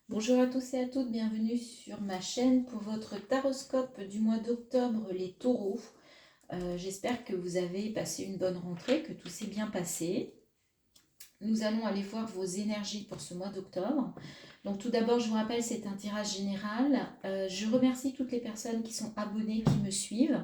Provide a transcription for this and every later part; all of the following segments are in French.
Bonjour à tous et à toutes, bienvenue sur ma chaîne pour votre taroscope du mois d'octobre, les taureaux. J'espère que vous avez passé une bonne rentrée, que tout s'est bien passé. Nous allons aller voir vos énergies pour ce mois d'octobre. Donc tout d'abord, je vous rappelle, c'est un tirage général. Je remercie toutes les personnes qui sont abonnées, qui me suivent.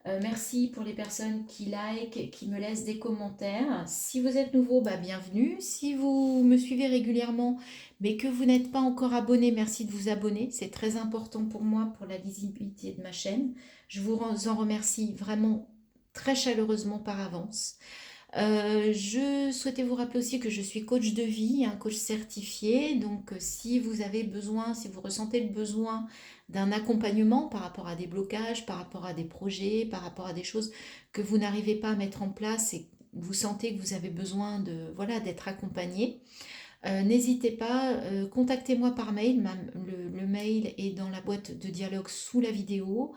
Merci pour les personnes qui like, qui me laissent des commentaires. Si vous êtes nouveau, bienvenue. Si vous me suivez régulièrement, mais que vous n'êtes pas encore abonné, merci de vous abonner. C'est très important pour moi, pour la visibilité de ma chaîne. Je vous en remercie vraiment très chaleureusement par avance. Je souhaitais vous rappeler aussi que je suis coach de vie, un coach certifié. Donc, si vous avez besoin, si vous ressentez le besoin d'un accompagnement par rapport à des blocages, par rapport à des projets, par rapport à des choses que vous n'arrivez pas à mettre en place et vous sentez que vous avez besoin de, voilà, d'être accompagné, n'hésitez pas, contactez-moi par mail. Le mail est dans la boîte de dialogue sous la vidéo.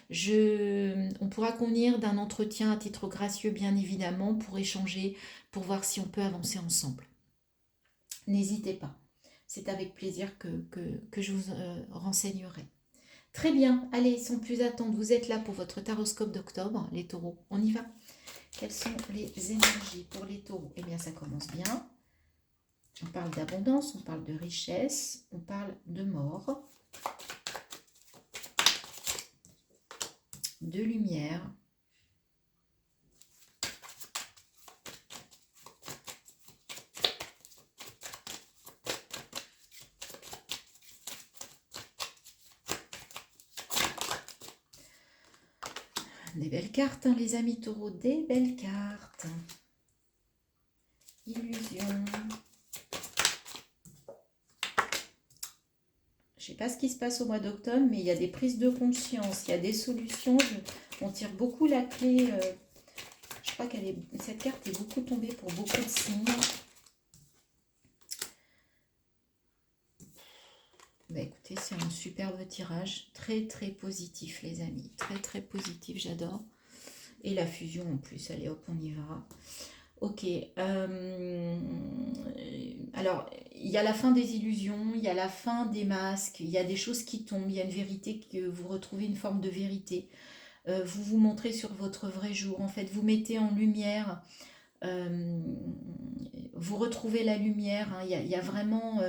On pourra convenir d'un entretien à titre gracieux, bien évidemment, pour échanger, pour voir si on peut avancer ensemble. N'hésitez pas. C'est avec plaisir que je vous renseignerai. Très bien, allez, sans plus attendre, vous êtes là pour votre taroscope d'octobre, les taureaux. On y va. Quelles sont les énergies pour les taureaux? Eh bien, ça commence bien. On parle d'abondance, on parle de richesse, on parle de mort, de lumière, des belles cartes, hein, les amis taureaux, des belles cartes. Illusion. Je ne sais pas ce qui se passe au mois d'octobre, mais il y a des prises de conscience, il y a des solutions. On tire beaucoup la clé. Je crois cette carte est beaucoup tombée pour beaucoup de signes. Écoutez, c'est un superbe tirage, très très positif les amis, très très positif, j'adore. Et la fusion en plus, allez hop, on y va. Ok, alors il y a la fin des illusions, il y a la fin des masques, il y a des choses qui tombent, il y a une vérité, que vous retrouvez une forme de vérité. Vous vous montrez sur votre vrai jour, en fait, vous mettez en lumière, vous retrouvez la lumière, hein. Il y a vraiment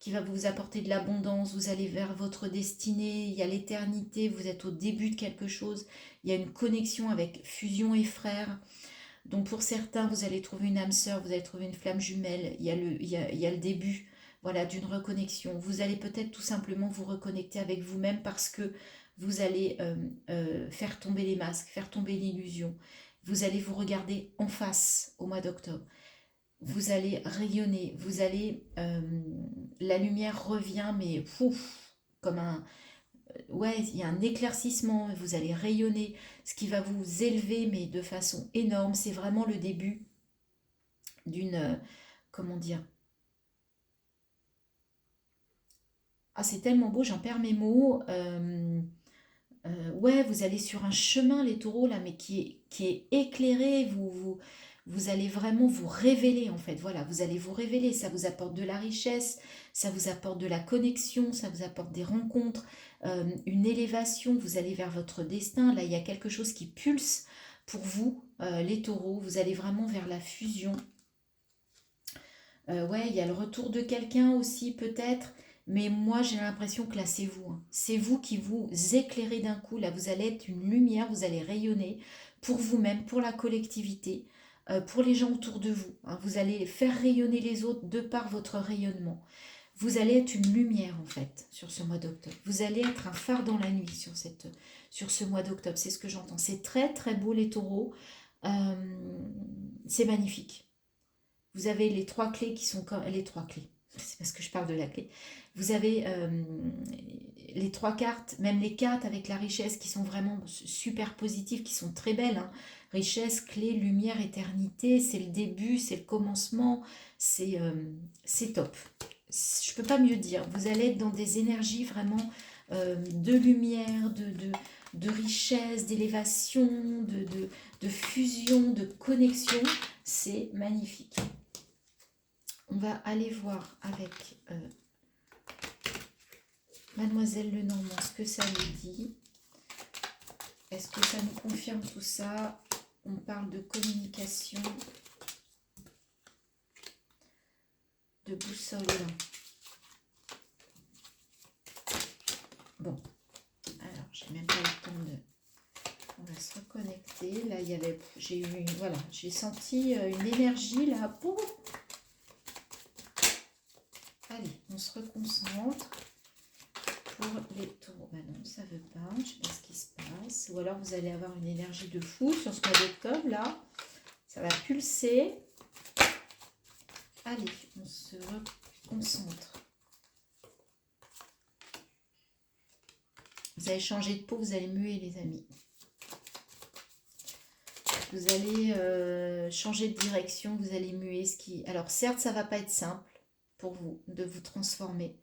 qui va vous apporter de l'abondance, vous allez vers votre destinée, il y a l'éternité, vous êtes au début de quelque chose, il y a une connexion avec fusion et frères. Donc pour certains, vous allez trouver une âme sœur, vous allez trouver une flamme jumelle, il y a le début, voilà, d'une reconnexion. Vous allez peut-être tout simplement vous reconnecter avec vous-même parce que vous allez faire tomber les masques, faire tomber l'illusion. Vous allez vous regarder en face au mois d'octobre. Vous allez rayonner, vous allez... la lumière revient, mais comme un... Ouais, il y a un éclaircissement, vous allez rayonner, ce qui va vous élever, mais de façon énorme. C'est vraiment le début d'une... comment dire? Ah, c'est tellement beau, j'en perds mes mots. Ouais, vous allez sur un chemin, les taureaux, là, mais qui est éclairé. Vous allez vraiment vous révéler, en fait. Voilà, vous allez vous révéler. Ça vous apporte de la richesse, ça vous apporte de la connexion, ça vous apporte des rencontres, une élévation. Vous allez vers votre destin. Là, il y a quelque chose qui pulse pour vous, les taureaux. Vous allez vraiment vers la fusion. Ouais, il y a le retour de quelqu'un aussi, peut-être. Mais moi, j'ai l'impression que là, c'est vous, hein. C'est vous qui vous éclairez d'un coup. Là, vous allez être une lumière, vous allez rayonner pour vous-même, pour la collectivité, pour les gens autour de vous, hein. Vous allez faire rayonner les autres de par votre rayonnement. Vous allez être une lumière, en fait, sur ce mois d'octobre. Vous allez être un phare dans la nuit sur ce mois d'octobre. C'est ce que j'entends. C'est très, très beau, les taureaux. Euh, c'est magnifique. Vous avez les trois clés qui sont comme les trois clés. C'est parce que je parle de la clé. Vous avez les trois cartes, même les cartes avec la richesse qui sont vraiment super positives, qui sont très belles, hein. Richesse, clé, lumière, éternité, c'est le début, c'est le commencement, c'est top. Je ne peux pas mieux dire. Vous allez être dans des énergies vraiment de lumière, de richesse, d'élévation, de fusion, de connexion. C'est magnifique. On va aller voir avec Mademoiselle Lenormand, ce que ça nous dit? Est-ce que ça nous confirme tout ça? On parle de communication, de boussole. Bon, alors j'ai même pas eu le temps de... On va se reconnecter. Là, il y avait... J'ai eu... Voilà, j'ai senti une énergie là. Boum. Allez, on se reconcentre. Pour les taureaux, ben non, ça veut pas, je sais pas ce qui se passe. Ou alors vous allez avoir une énergie de fou sur ce mois d'octobre, là. Ça va pulser. Allez, on se concentre. Vous allez changer de peau, vous allez muer, les amis. Vous allez changer de direction, vous allez muer. Alors certes, ça va pas être simple pour vous de vous transformer.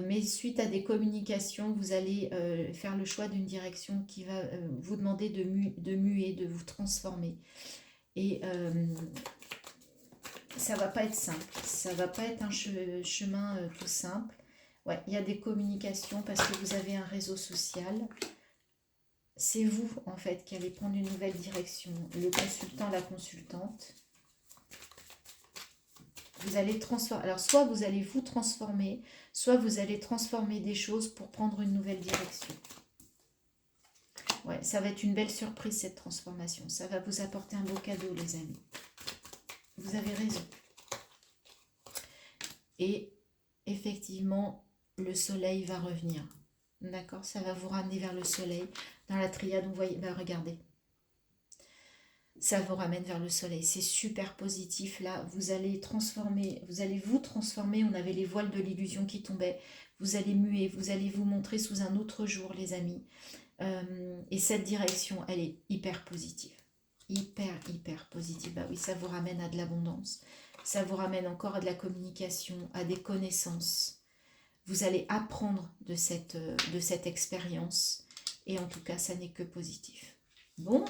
Mais suite à des communications, vous allez faire le choix d'une direction qui va vous demander de muer, de vous transformer. Et ça va pas être simple, ça va pas être un chemin tout simple. Ouais, il y a des communications parce que vous avez un réseau social. C'est vous, en fait, qui allez prendre une nouvelle direction. Le consultant, la consultante. Vous allez transformer. Alors, soit vous allez vous transformer, soit vous allez transformer des choses pour prendre une nouvelle direction. Ouais, ça va être une belle surprise, cette transformation. Ça va vous apporter un beau cadeau, les amis. Vous avez raison. Et effectivement, le soleil va revenir. D'accord? Ça va vous ramener vers le soleil. Dans la triade, vous voyez, bah regardez. Ça vous ramène vers le soleil. C'est super positif. Là, vous allez transformer, vous allez vous transformer. On avait les voiles de l'illusion qui tombaient. Vous allez muer, vous allez vous montrer sous un autre jour, les amis. Et cette direction, elle est hyper positive. Hyper positive. Bah oui, ça vous ramène à de l'abondance. Ça vous ramène encore à de la communication, à des connaissances. Vous allez apprendre de cette expérience. Et en tout cas, ça n'est que positif. Bon.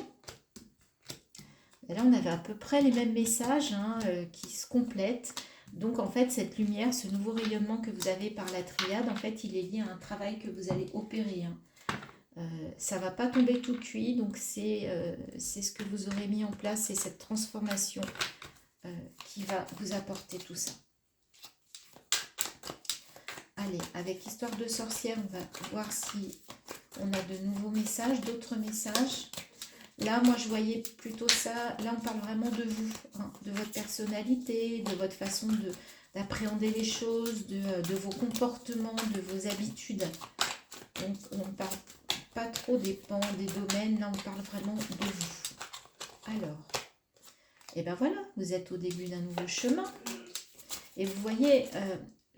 Et là, on avait à peu près les mêmes messages qui se complètent. Donc, en fait, cette lumière, ce nouveau rayonnement que vous avez par la triade, en fait, il est lié à un travail que vous allez opérer. Ça ne va pas tomber tout cuit. Donc, c'est ce que vous aurez mis en place. C'est cette transformation qui va vous apporter tout ça. Allez, avec Histoire de sorcière, on va voir si on a de nouveaux messages, d'autres messages. Là, moi, je voyais plutôt ça. Là, on parle vraiment de vous, hein, de votre personnalité, de votre façon d'appréhender les choses, de vos comportements, de vos habitudes. Donc, on ne parle pas trop des pans, des domaines. Là, on parle vraiment de vous. Alors, et ben voilà, vous êtes au début d'un nouveau chemin. Et vous voyez,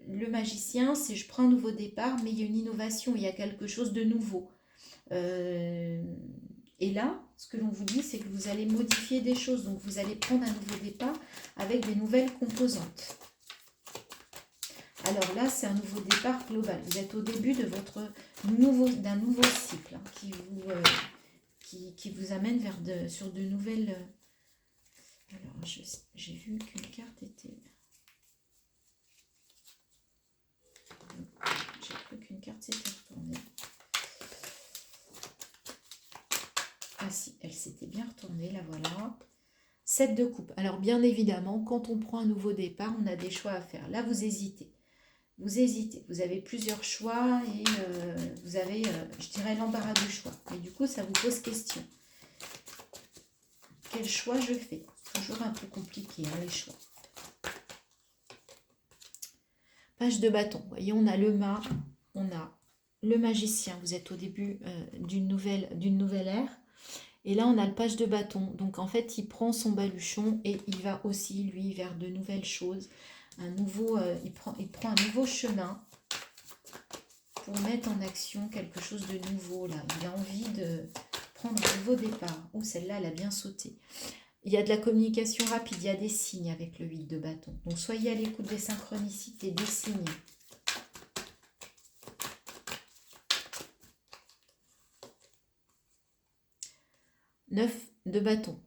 le magicien, c'est je prends un nouveau départ, mais il y a une innovation, il y a quelque chose de nouveau. Et là, ce que l'on vous dit, c'est que vous allez modifier des choses. Donc, vous allez prendre un nouveau départ avec des nouvelles composantes. Alors là, c'est un nouveau départ global. Vous êtes au début de d'un nouveau cycle qui vous amène sur de nouvelles... Alors, j'ai vu qu'une carte était... J'ai cru qu'une carte s'était retournée. Ah si, elle s'était bien retournée, la voilà. 7 de coupe. Alors bien évidemment, quand on prend un nouveau départ, on a des choix à faire. Là, vous hésitez. Vous hésitez. Vous avez plusieurs choix et vous avez, je dirais, l'embarras du choix. Et du coup, ça vous pose question. Quel choix je fais? Toujours un peu compliqué, hein, les choix. Page de bâton. Vous voyez, on a le mât, on a le magicien. Vous êtes au début d'une nouvelle ère. Et là, on a le page de bâton. Donc, en fait, il prend son baluchon et il va aussi, lui, vers de nouvelles choses. Il prend un nouveau chemin pour mettre en action quelque chose de nouveau. Là, il a envie de prendre un nouveau départ. Oh, celle-là, elle a bien sauté. Il y a de la communication rapide. Il y a des signes avec le 8 de bâton. Donc, soyez à l'écoute des synchronicités, des signes. Neuf de bâton.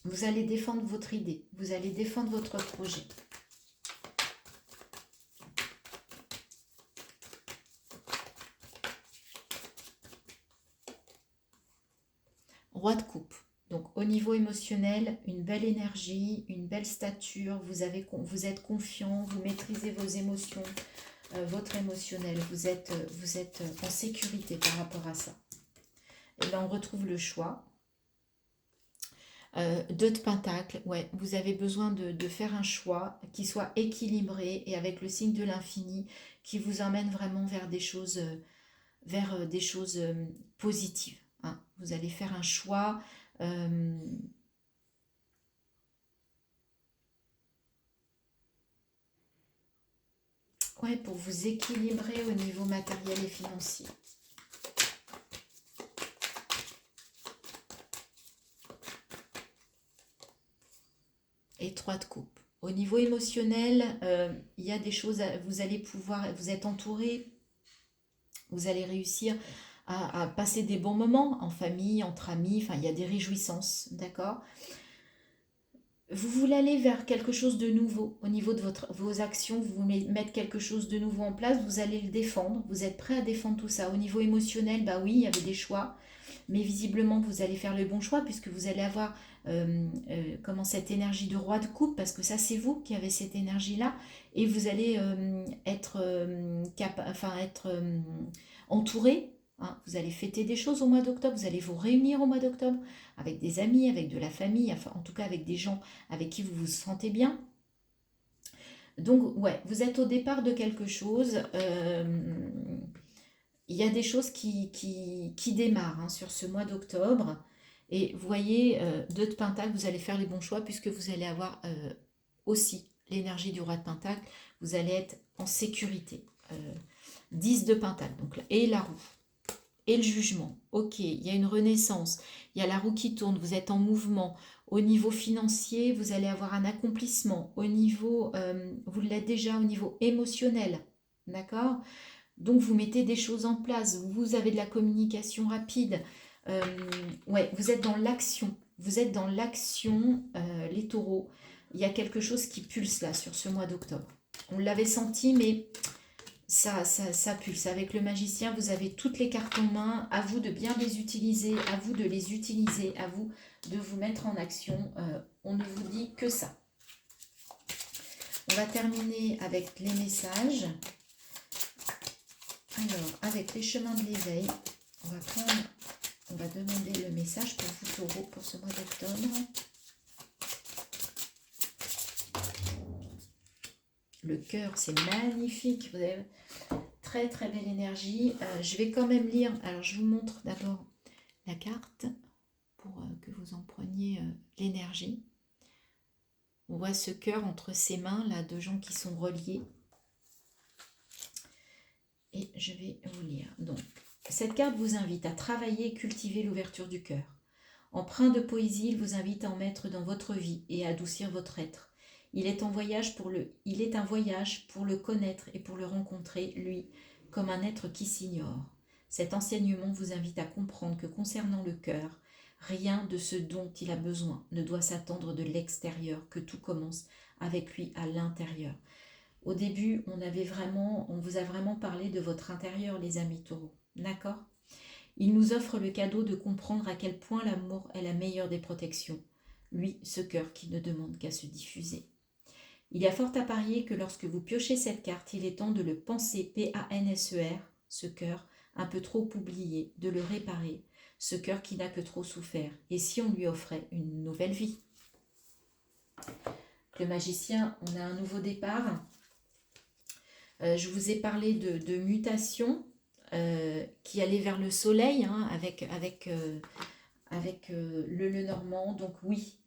Vous allez défendre votre idée. Vous allez défendre votre projet. Roi de coupe. Donc au niveau émotionnel, une belle énergie, une belle stature, vous êtes confiant, vous maîtrisez vos émotions, votre émotionnel, vous êtes en sécurité par rapport à ça. Et là on retrouve le choix. 2 de Pentacle, ouais, vous avez besoin de faire un choix qui soit équilibré et avec le signe de l'infini qui vous emmène vraiment vers des choses, positives. Hein. Vous allez faire un choix. Ouais, pour vous équilibrer au niveau matériel et financier. Et 3 de coupe. Au niveau émotionnel, il y a des choses, vous allez pouvoir, vous êtes entouré, vous allez réussir à passer des bons moments en famille, entre amis, enfin il y a des réjouissances, d'accord? Vous voulez aller vers quelque chose de nouveau au niveau de vos actions, vous voulez mettre quelque chose de nouveau en place, vous allez le défendre, vous êtes prêt à défendre tout ça. Au niveau émotionnel, bah oui, il y avait des choix, mais visiblement vous allez faire le bon choix puisque vous allez avoir cette énergie de roi de coupe, parce que ça c'est vous qui avez cette énergie-là, et vous allez être entouré. Hein. Vous allez fêter des choses au mois d'octobre, vous allez vous réunir au mois d'octobre avec des amis, avec de la famille, enfin en tout cas avec des gens avec qui vous vous sentez bien. Donc ouais, vous êtes au départ de quelque chose. Il y a des choses qui démarrent hein, sur ce mois d'octobre. Et vous voyez, 2 de Pentacle, vous allez faire les bons choix puisque vous allez avoir aussi l'énergie du roi de Pentacle. Vous allez être en sécurité. 10 de Pentacle, donc là, et la roue. Et le jugement, ok, il y a une renaissance, il y a la roue qui tourne, vous êtes en mouvement. Au niveau financier, vous allez avoir un accomplissement. Au niveau, vous l'êtes déjà au niveau émotionnel, d'accord? Donc vous mettez des choses en place, vous avez de la communication rapide. Ouais, vous êtes dans l'action, vous êtes dans l'action, les taureaux. Il y a quelque chose qui pulse là sur ce mois d'octobre. On l'avait senti, mais ça pulse. Avec le magicien, vous avez toutes les cartes en main. À vous de bien les utiliser, à vous de les utiliser, à vous de vous mettre en action. On ne vous dit que ça. On va terminer avec les messages. Alors, avec les chemins de l'éveil, on va demander le message pour vous, taureaux, pour ce mois d'octobre. Le cœur, c'est magnifique. Vous avez très très belle énergie. Je vais quand même lire. Alors, je vous montre d'abord la carte pour que vous en preniez l'énergie. On voit ce cœur entre ses mains, là, de gens qui sont reliés. Et je vais vous lire. Donc, cette carte vous invite à travailler et cultiver l'ouverture du cœur. Empreint de poésie, il vous invite à en mettre dans votre vie et à adoucir votre être. Il est un voyage pour le connaître et pour le rencontrer, lui, comme un être qui s'ignore. Cet enseignement vous invite à comprendre que concernant le cœur, rien de ce dont il a besoin ne doit s'attendre de l'extérieur, que tout commence avec lui à l'intérieur. Au début, on vous a vraiment parlé de votre intérieur, les amis taureaux. D'accord ? Il nous offre le cadeau de comprendre à quel point l'amour est la meilleure des protections. Lui, ce cœur qui ne demande qu'à se diffuser. Il y a fort à parier que lorsque vous piochez cette carte, il est temps de le penser, P-A-N-S-E-R, ce cœur un peu trop oublié, de le réparer, ce cœur qui n'a que trop souffert, et si on lui offrait une nouvelle vie. Le magicien, on a un nouveau départ. Je vous ai parlé de mutation qui allait vers le soleil hein, avec le Normand. Donc oui,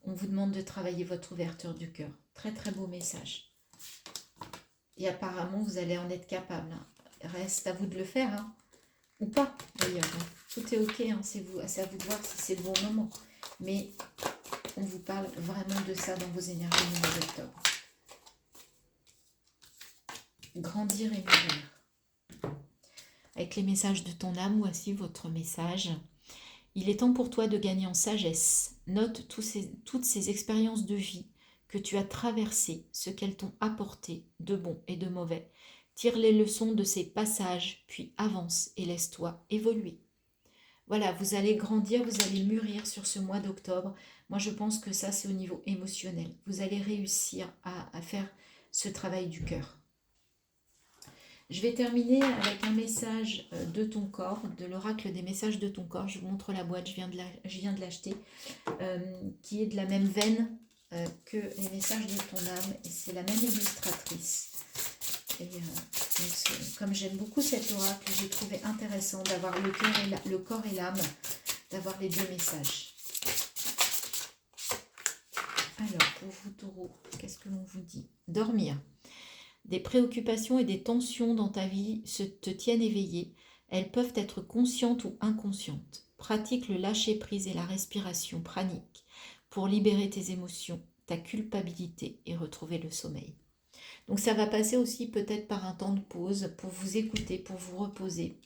on vous demande de travailler votre ouverture du cœur. Très très beau message. Et apparemment, vous allez en être capable. Hein. Reste à vous de le faire. Hein. Ou pas d'ailleurs. Hein. Tout est ok. Hein. C'est à vous de voir si c'est le bon moment. Mais on vous parle vraiment de ça dans vos énergies du mois d'octobre. Grandir et mûrir. Avec les messages de ton âme, voici votre message. Il est temps pour toi de gagner en sagesse. Note toutes ces expériences de vie que tu as traversées, ce qu'elles t'ont apporté de bon et de mauvais. Tire les leçons de ces passages, puis avance et laisse-toi évoluer. voilà, vous allez grandir, vous allez mûrir sur ce mois d'octobre. Moi, je pense que ça, c'est au niveau émotionnel. Vous allez réussir à faire ce travail du cœur. Je vais terminer avec un message de ton corps, de l'oracle des messages de ton corps. Je vous montre la boîte, je viens de l'acheter, qui est de la même veine que les messages de ton âme. Et c'est la même illustratrice. Et donc, comme j'aime beaucoup cet oracle, j'ai trouvé intéressant d'avoir le corps et l'âme, d'avoir les deux messages. Alors, pour vous, taureau, qu'est-ce que l'on vous dit? Dormir. Des préoccupations et des tensions dans ta vie te tiennent éveillé. Elles peuvent être conscientes ou inconscientes. Pratique le lâcher-prise et la respiration pranique pour libérer tes émotions, ta culpabilité et retrouver le sommeil. Donc ça va passer aussi peut-être par un temps de pause pour vous écouter, pour vous reposer,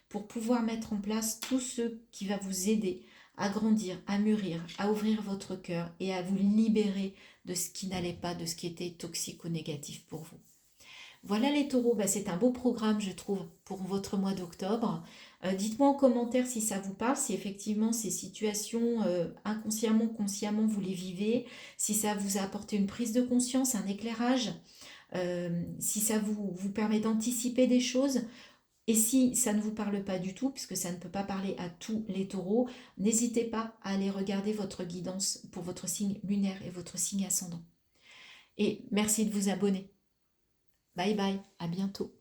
pour pouvoir mettre en place tout ce qui va vous aider à grandir, à mûrir, à ouvrir votre cœur et à vous libérer de ce qui n'allait pas, de ce qui était toxique ou négatif pour vous. Voilà les taureaux, c'est un beau programme je trouve pour votre mois d'octobre. Dites-moi en commentaire si ça vous parle, si effectivement ces situations inconsciemment, consciemment vous les vivez, si ça vous a apporté une prise de conscience, un éclairage, si ça vous permet d'anticiper des choses. Et si ça ne vous parle pas du tout, puisque ça ne peut pas parler à tous les taureaux, n'hésitez pas à aller regarder votre guidance pour votre signe lunaire et votre signe ascendant. Et merci de vous abonner. Bye bye, à bientôt.